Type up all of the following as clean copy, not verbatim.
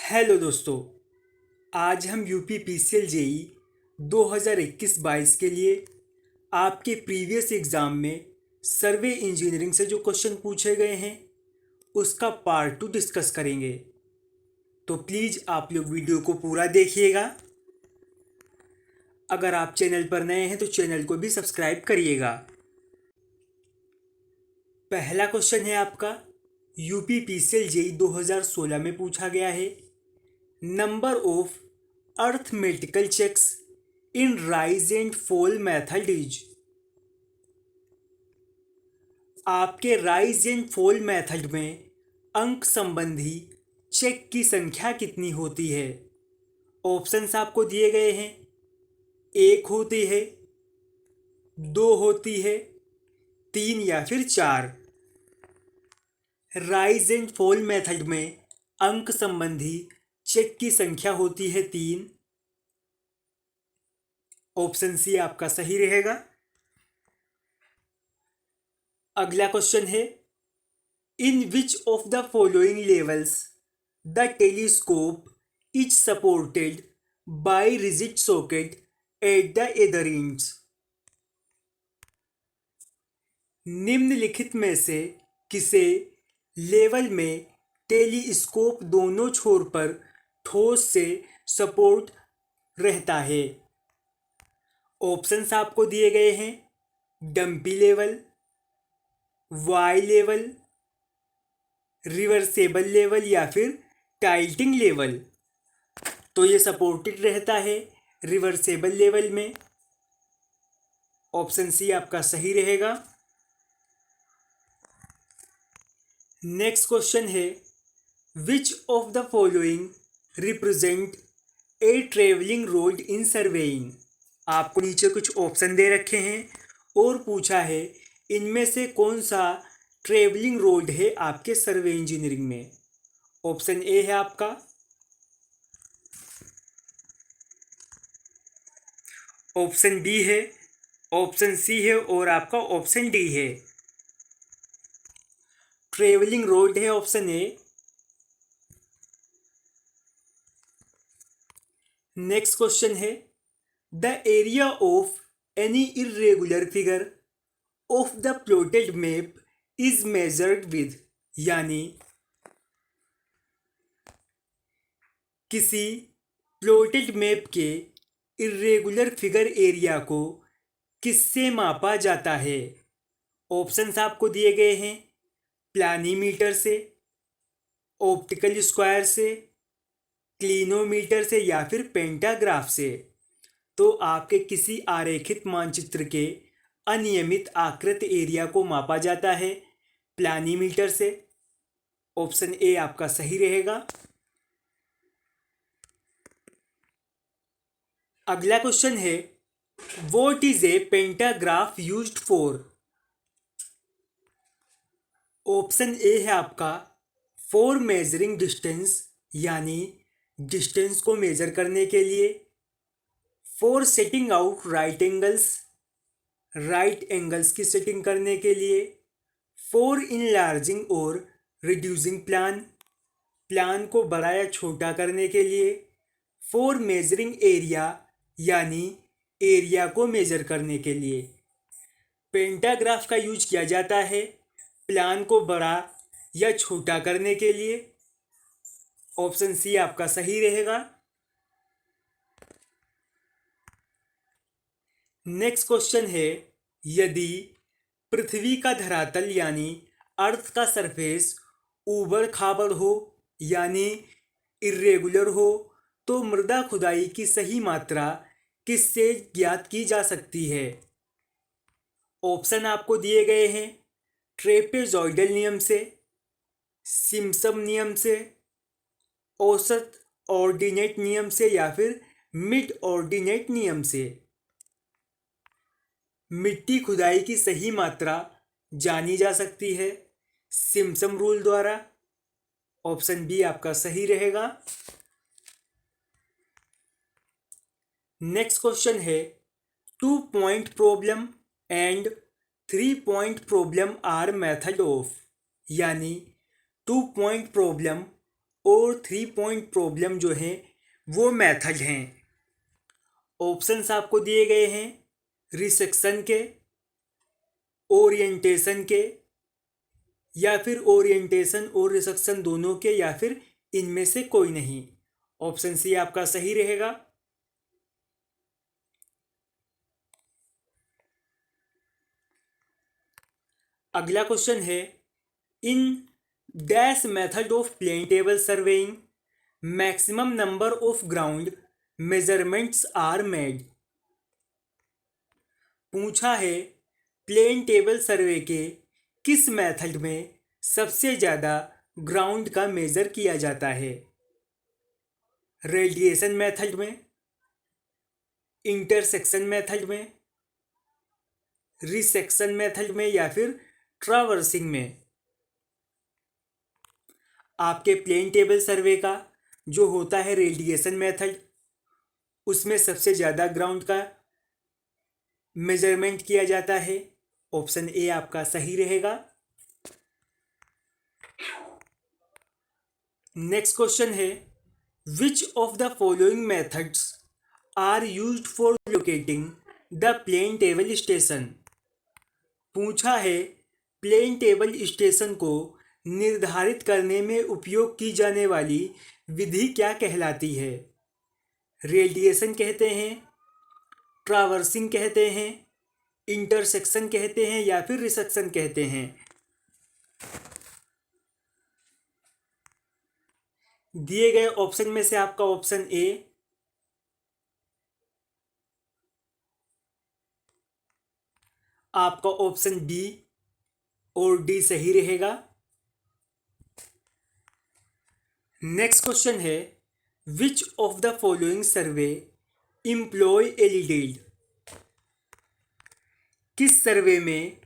Hello दोस्तों। आज हम यूपी पीसीएल जेई 2021-22 के लिए आपके प्रीवियस एग्ज़ाम में सर्वे इंजीनियरिंग से जो क्वेश्चन पूछे गए हैं उसका पार्ट 2 डिस्कस करेंगे। तो प्लीज़ आप लोग वीडियो को पूरा देखिएगा। अगर आप चैनल पर नए हैं तो चैनल को भी सब्सक्राइब करिएगा। पहला क्वेश्चन है आपका यूपी पीसीएल जेई 2016 में पूछा गया है। Number of arithmetical checks in rise and fall method is. आपके राइज एंड फॉल मेथड में अंक संबंधी चेक की संख्या कितनी होती है? ऑप्शंस आपको दिए गए हैं। एक होती है, दो होती है, तीन या फिर चार। राइज एंड फॉल मेथड में अंक संबंधी चेक की संख्या होती है तीन। ऑप्शन सी आपका सही रहेगा। अगला क्वेश्चन है in which of the following levels the telescope is supported by rigid socket at the other ends. निम्नलिखित में से किसे लेवल में टेलीस्कोप दोनों छोर पर ठोस से सपोर्ट रहता है? ऑप्शंस आपको दिए गए हैं। Dumpy level, Y level, reversible level या फिर टाइल्टिंग लेवल। तो ये सपोर्टेड रहता है रिवर्सेबल लेवल में। ऑप्शन सी आपका सही रहेगा। नेक्स्ट क्वेश्चन है which of the following represent a travelling rod in surveying. आपको नीचे कुछ ऑप्शन दे रखे हैं और पूछा है इनमें से कौन सा ट्रेवलिंग रोड है आपके सर्वे इंजीनियरिंग में। ऑप्शन ए है आपका, ऑप्शन बी है, ऑप्शन सी है और आपका ऑप्शन डी है। ट्रेवलिंग रोड है ऑप्शन ए। नेक्स्ट क्वेश्चन है the area of any irregular figure of the plotted map is measured with. यानी किसी प्लॉटेड मैप के इरेगुलर फिगर एरिया को किससे मापा जाता है? ऑप्शंस आपको दिए गए हैं। प्लानीमीटर से, ऑप्टिकल स्क्वायर से, क्लिनोमीटर से या फिर पेंटाग्राफ से। तो आपके किसी आरेखित मानचित्र के अनियमित आकृत एरिया को मापा जाता है प्लानीमीटर से। ऑप्शन ए आपका सही रहेगा। अगला क्वेश्चन है what is a pantograph used for. Option A है आपका फॉर मेजरिंग डिस्टेंस, यानी डिस्टेंस को मेजर करने के लिए। For setting out right angles, right angles की सेटिंग करने के लिए। फॉर इनलार्जिंग और रिड्यूसिंग प्लान, प्लान को बड़ा या छोटा करने के लिए। फॉर मेजरिंग एरिया, यानी एरिया को मेजर करने के लिए। पेंटाग्राफ का यूज किया जाता है प्लान को बड़ा या छोटा करने के लिए। ऑप्शन सी आपका सही रहेगा। नेक्स्ट क्वेश्चन है यदि पृथ्वी का धरातल यानी अर्थ का सरफेस ऊबड़ खाबड़ हो यानी इर्रेगुलर हो तो मृदा खुदाई की सही मात्रा किससे ज्ञात की जा सकती है? ऑप्शन आपको दिए गए हैं। ट्रेपेजॉइडल नियम से, सिम्पसन नियम से, औसत ऑर्डिनेट नियम से या फिर मिड ऑर्डिनेट नियम से। मिट्टी खुदाई की सही मात्रा जानी जा सकती है सिम्पसन रूल द्वारा। ऑप्शन बी आपका सही रहेगा। नेक्स्ट क्वेश्चन है 2 point problem and 3 point problem are method of. यानी 2 पॉइंट प्रॉब्लम और 3 पॉइंट प्रॉब्लम जो हैं वो मेथड हैं। ऑप्शंस आपको दिए गए हैं रिसेक्शन के, ओरिएंटेशन के, या फिर ओरिएंटेशन और रिसेक्शन दोनों के, या फिर इनमें से कोई नहीं। ऑप्शन सी आपका सही रहेगा। अगला क्वेश्चन है in dash method of plane table surveying maximum number of ground measurements are made. पूछा है प्लेन टेबल सर्वे के किस मेथड में सबसे ज़्यादा ग्राउंड का मेजर किया जाता है। रेडिएशन मेथड में, इंटरसेक्शन मेथड में, रिसेक्शन मेथड में, या फिर ट्रावर्सिंग में। आपके प्लेन टेबल सर्वे का जो होता है रेडिएशन मेथड, उसमें सबसे ज़्यादा ग्राउंड का मेजरमेंट किया जाता है। ऑप्शन ए आपका सही रहेगा। नेक्स्ट क्वेश्चन है which of the following methods are used for locating the plane table station. पूछा है प्लेन टेबल स्टेशन को निर्धारित करने में उपयोग की जाने वाली विधि क्या कहलाती है। रेडिएशन कहते हैं, ट्रावर्सिंग कहते हैं, इंटरसेक्शन कहते हैं, या फिर रिसेक्शन कहते हैं। दिए गए ऑप्शन में से आपका ऑप्शन ए, आपका ऑप्शन बी और डी सही रहेगा। नेक्स्ट क्वेश्चन है which of the following survey employ alidade. किस सर्वे में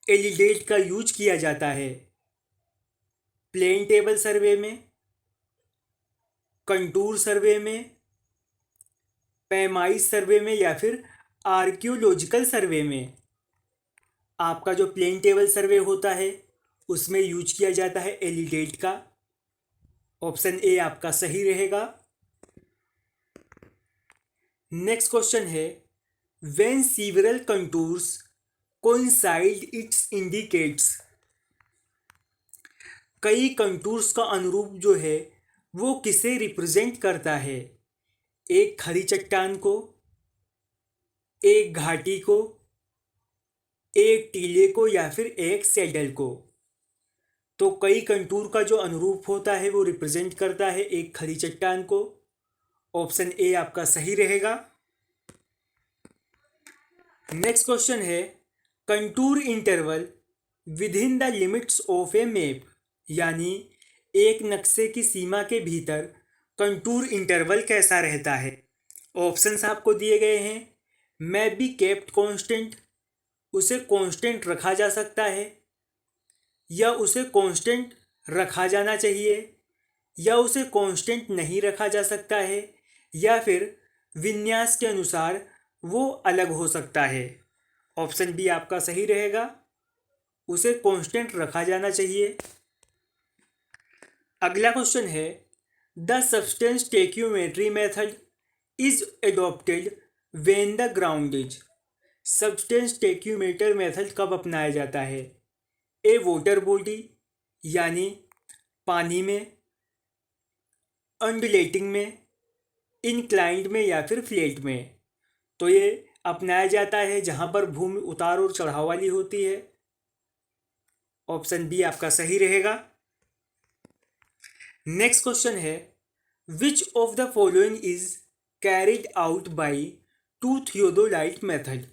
एलिडेट का यूज किया जाता है। प्लेन टेबल सर्वे में, कंटूर सर्वे में, पैमाइश सर्वे में, या फिर आर्कियोलॉजिकल सर्वे में। आपका जो प्लेन टेबल सर्वे होता है उसमें यूज किया जाता है एलिडेट का। ऑप्शन ए आपका सही रहेगा। नेक्स्ट क्वेश्चन है when several contours coincide it's indicates. कई कंटूर्स का अनुरूप जो है वो किसे रिप्रेजेंट करता है। एक खड़ी चट्टान को, एक घाटी को, एक टीले को, या फिर एक सैडल को। तो कई कंटूर का जो अनुरूप होता है वो रिप्रेजेंट करता है एक खड़ी चट्टान को। ऑप्शन ए आपका सही रहेगा। नेक्स्ट क्वेश्चन है contour interval with in the limits of A map. यानी एक नक्शे की सीमा के भीतर कंटूर इंटरवल कैसा रहता है। ऑप्शंस आपको दिए गए हैं मे बी केप्ट कांस्टेंट, उसे कांस्टेंट रखा जा सकता है, या उसे कांस्टेंट रखा जाना चाहिए, या उसे कांस्टेंट नहीं रखा जा सकता है, या फिर विन्यास के अनुसार वो अलग हो सकता है। ऑप्शन बी आपका सही रहेगा, उसे कांस्टेंट रखा जाना चाहिए। अगला क्वेश्चन है the substance tacheometry method is adopted when the ground is. Substance tacheometer method कब अपनाया जाता है। ए वाटर बॉडी यानी पानी में, अंडुलेटिंग में, इंक्लाइंड में, या फिर फ्लैट में। तो ये अपनाया जाता है जहाँ पर भूमि उतार और चढ़ाव वाली होती है। ऑप्शन बी आपका सही रहेगा। नेक्स्ट क्वेश्चन है which of the following is carried out by two theodolite method.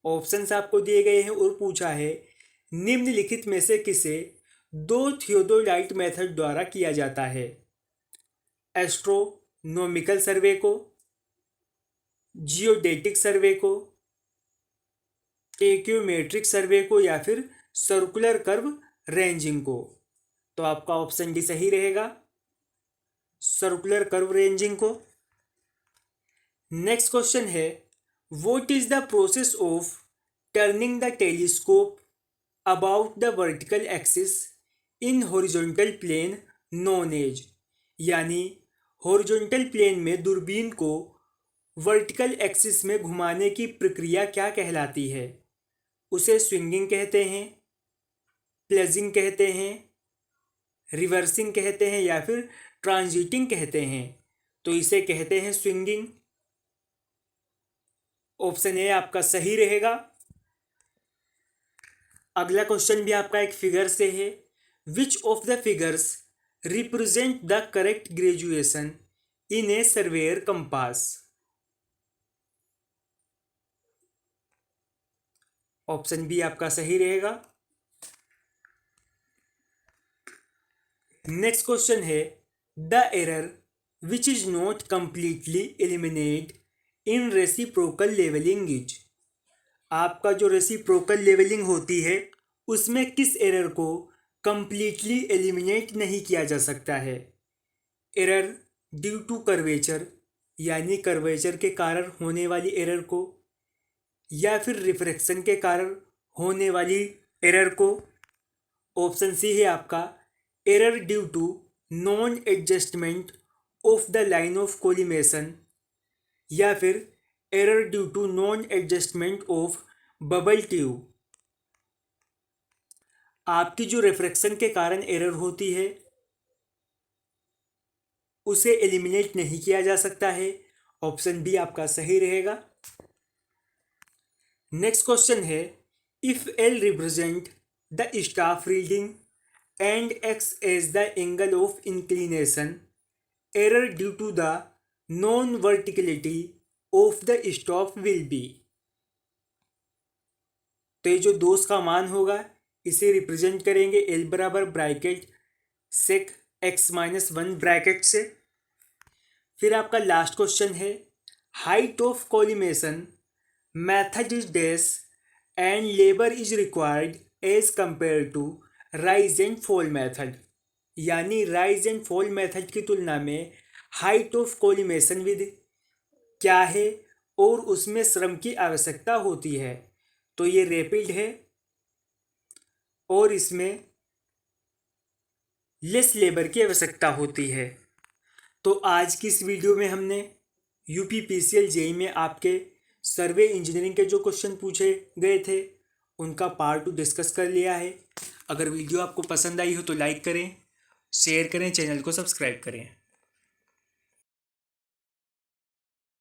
Options आपको दिए गए हैं और पूछा है निम्नलिखित में से किसे दो थियोडोलाइट मेथड द्वारा किया जाता है। एस्ट्रोनॉमिकल सर्वे को, जियोडेटिक सर्वे को, टेक्योमेट्रिक सर्वे को, या फिर सर्कुलर कर्व रेंजिंग को। तो आपका ऑप्शन डी सही रहेगा, सर्कुलर कर्व रेंजिंग को। नेक्स्ट क्वेश्चन है what is the process of turning the telescope about the vertical axis in horizontal plane known as. यानी हॉरिजॉन्टल प्लेन में दूरबीन को वर्टिकल एक्सिस में घुमाने की प्रक्रिया क्या कहलाती है? उसे स्विंगिंग कहते हैं, प्लेजिंग कहते हैं, रिवर्सिंग कहते हैं या फिर ट्रांजिटिंग कहते हैं। तो इसे कहते हैं स्विंगिंग। ऑप्शन ए आपका सही रहेगा। अगला क्वेश्चन भी आपका एक फिगर से है। Which of the figures represent the correct graduation in a surveyor compass? Option B आपका सही रहेगा। नेक्स्ट क्वेश्चन है the error which is not completely eliminate in reciprocal levelling is. आपका जो रेसिप्रोकल लेवलिंग होती है उसमें किस एरर को कंप्लीटली एलिमिनेट नहीं किया जा सकता है? एरर ड्यू टू कर्वेचर यानी कर्वेचर के कारण होने वाली एरर को, या फिर रिफ्रैक्शन के कारण होने वाली एरर को। ऑप्शन सी है आपका error due to non adjustment of the line of collimation, या फिर error due to non adjustment of bubble tube. आपकी जो रिफ्रैक्शन के कारण एरर होती है उसे एलिमिनेट नहीं किया जा सकता है। ऑप्शन बी आपका सही रहेगा। नेक्स्ट क्वेश्चन है if L represent the staff reading and X as the angle of inclination, error due to the non verticality of the staff will be. तो ये जो दोष का मान होगा इसे रिप्रेजेंट करेंगे एल बराबर bracket sec X minus one bracket से। फिर आपका लास्ट क्वेश्चन है height of collimation method is dash and labour is required as compare to rise and fall method, यानी राइज एंड फॉल मेथड की तुलना में हाइट ऑफ कोलिमेशन विधि क्या है और उसमें श्रम की आवश्यकता होती है? तो ये रैपिड है और इसमें लेस लेबर की आवश्यकता होती है। तो आज की इस वीडियो में हमने यूपी पीसीएल जेईई में आपके सर्वे इंजीनियरिंग के जो क्वेश्चन पूछे गए थे उनका पार्ट 2 डिस्कस कर लिया है। अगर वीडियो आपको पसंद आई हो तो लाइक करें, शेयर करें, चैनल को सब्सक्राइब करें।